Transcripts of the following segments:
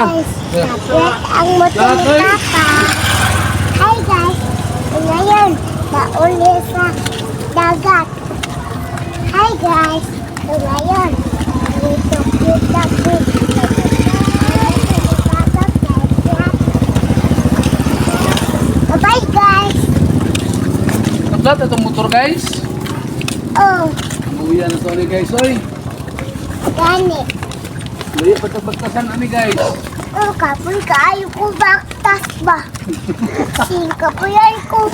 guys, tablet ang motor ni Papa. Hi guys, ngayon, nauli sa dagat. Hi guys, ngayon, dito kita po. Bye guys. Tablat itong motor guys. Oh, Uyan na to ni guys, oy. gani. Layo pa ito bagtasan ani guys. Oh, kapoy kaayo ko baktas ba? Singka po yan ko.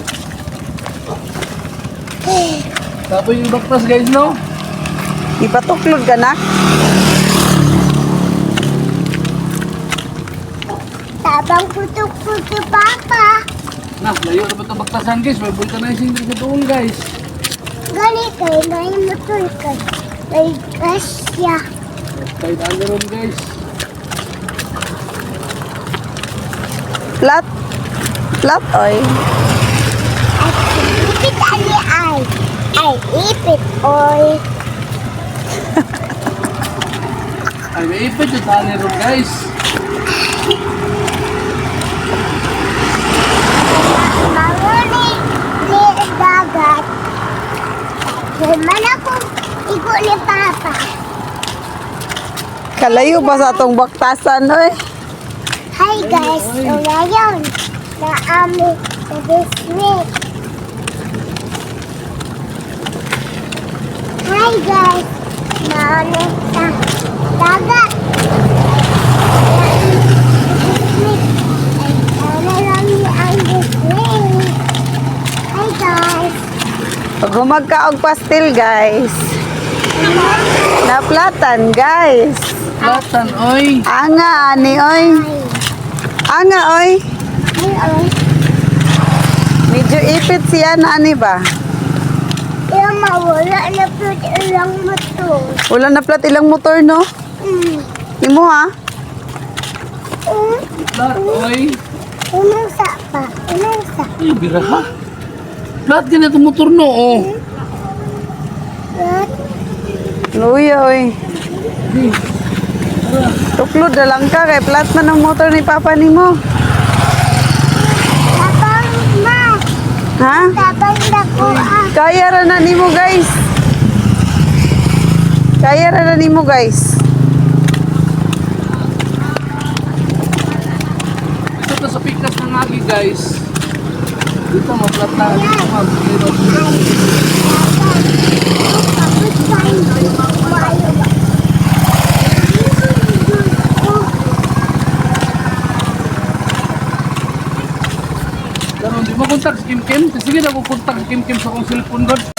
Tapos yung bagtas guys, no? Ipatuklod ka na. Tabang putok-putok Papa. Nah, layo na ba ito bagtasan guys? May vulcanizing din sa doon guys. Gani kayo, gani motor ka. May kasya. Kahit ano ron guys. Flat. Flat, oy. At ipit ani ay. Ay, ipit oy. Ay, may ipit yung tali ron guys. Manguni ni dagat. Naman ako igo ni Papa. Kalayo ba sa atong baktasan, oy? Hi guys, so ngayon, naami sa Disney. Hi guys, naami sa dagat. Ano lang ang Disney. Hi guys. Pag humagkaog pastil, guys. Naplatan, guys. Platan, oy. Anga, ani, oy. Anga, oy. Hi. Medyo ipit siya na, ani ba? Yung mawala na po ilang motor. Wala na plat ilang motor, no? Imo, ha? Plat, oy. Unang sa pa. Unang sa. Ay, biraha. Plat din itong motor, no, oh. What? Luya, oy. Hey, Tuklod na lang ka, kay plat man ang motor ni Papa ni mo. Tabang ma. Ha? Tabang dako ah. Kaya ra na nimo, guys. Kaya ra na nimo, guys. Dito to sa pikas ng agi, guys. Dito, maplat na. Pero hindi mo kontak si Kim Kim. Sige na ko kontak si Kim Kim sa kong cellphone doon.